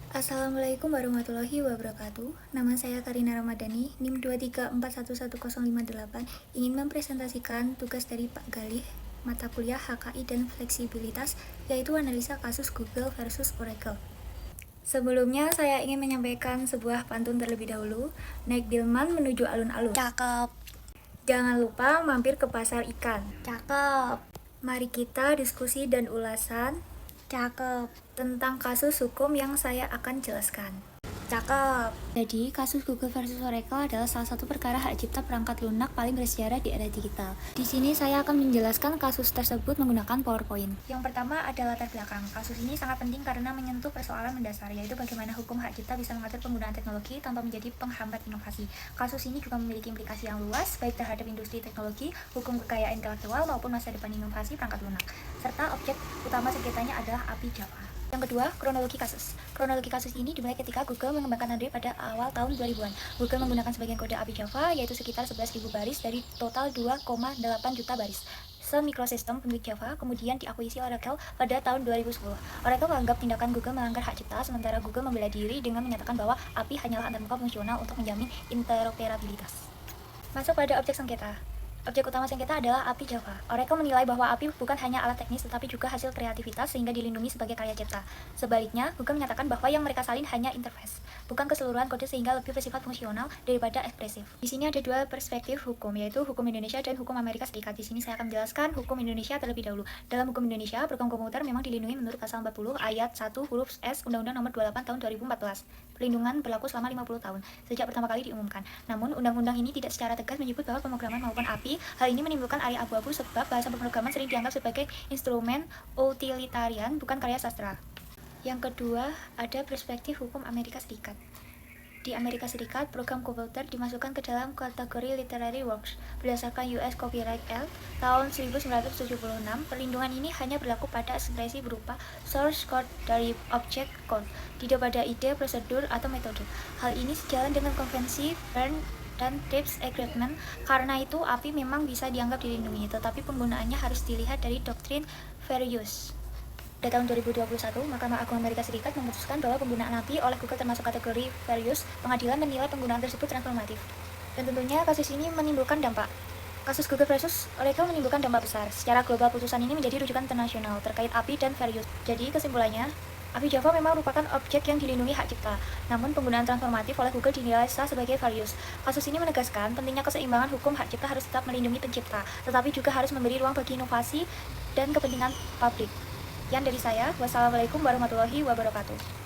Assalamualaikum warahmatullahi wabarakatuh. Nama saya Karina Ramadhani, NIM 234111058, ingin mempresentasikan tugas dari Pak Galih, mata kuliah HKI dan fleksibilitas, yaitu analisa kasus Google versus Oracle. Sebelumnya saya ingin menyampaikan sebuah pantun terlebih dahulu. Naik delman menuju alun-alun. Cakep. Jangan lupa mampir ke pasar ikan. Cakep. Mari kita diskusi dan ulasan Cakep. tentang kasus hukum yang saya akan jelaskan. Cakep. Jadi, kasus Google versus Oracle adalah salah satu perkara hak cipta perangkat lunak paling bersejarah di era digital. Di sini saya akan menjelaskan kasus tersebut menggunakan PowerPoint. Yang pertama adalah latar belakang. Kasus ini sangat penting karena menyentuh persoalan mendasar, yaitu bagaimana hukum hak cipta bisa mengatur penggunaan teknologi tanpa menjadi penghambat inovasi. Kasus ini juga memiliki implikasi yang luas, baik terhadap industri teknologi, hukum kekayaan intelektual, maupun masa depan inovasi perangkat lunak. Serta objek utama sengketanya adalah API Java. Yang kedua, kronologi kasus. Kronologi kasus ini dimulai ketika Google mengembangkan Android pada awal tahun 2000-an. Google menggunakan sebagian kode API Java, yaitu sekitar 11.000 baris dari total 2,8 juta baris. Semikrosistem pemilik Java kemudian diakuisisi Oracle pada tahun 2010. Oracle menganggap tindakan Google melanggar hak cipta, sementara Google membela diri dengan menyatakan bahwa API hanyalah antarmuka fungsional untuk menjamin interoperabilitas. Masuk pada objek sengketa. Objek utama sengketa adalah API Java. Oracle menilai bahwa API bukan hanya alat teknis tetapi juga hasil kreativitas sehingga dilindungi sebagai karya cipta. Sebaliknya, Google menyatakan bahwa yang mereka salin hanya interface, bukan keseluruhan kode sehingga lebih bersifat fungsional daripada ekspresif. Di sini ada dua perspektif hukum, yaitu hukum Indonesia dan hukum Amerika Serikat. Di sini saya akan menjelaskan hukum Indonesia terlebih dahulu. Dalam hukum Indonesia, program komputer memang dilindungi menurut pasal 40 ayat 1 huruf S Undang-Undang Nomor 28 Tahun 2014. Perlindungan berlaku selama 50 tahun sejak pertama kali diumumkan. Namun, undang-undang ini tidak secara tegas menyebut bahwa pemrograman maupun API. Hal ini menimbulkan area abu-abu sebab bahasa pemrograman sering dianggap sebagai instrumen utilitarian, bukan karya sastra. Yang kedua, ada perspektif hukum Amerika Serikat. Di Amerika Serikat, program komputer dimasukkan ke dalam kategori literary works. Berdasarkan US Copyright Act tahun 1976, perlindungan ini hanya berlaku pada ekspresi berupa source code dari objek code, tidak pada ide, prosedur, atau metode. Hal ini sejalan dengan konvensi Berne dan TRIPS Agreement. Karena itu, API memang bisa dianggap dilindungi, tetapi penggunaannya harus dilihat dari doktrin fair use. Pada tahun 2021, Mahkamah Agung Amerika Serikat memutuskan bahwa penggunaan API oleh Google termasuk kategori fair use. Pengadilan menilai penggunaan tersebut transformatif. Dan tentunya kasus ini menimbulkan dampak. Kasus Google versus Oracle menimbulkan dampak besar. Secara global, putusan ini menjadi rujukan internasional terkait API dan fair use. Jadi, kesimpulannya, API Java memang merupakan objek yang dilindungi hak cipta, namun penggunaan transformatif oleh Google dinilai sah sebagai fair use. Kasus ini menegaskan pentingnya keseimbangan hukum hak cipta harus tetap melindungi pencipta, tetapi juga harus memberi ruang bagi inovasi dan kepentingan publik. Sekian dari saya. Wassalamualaikum warahmatullahi wabarakatuh.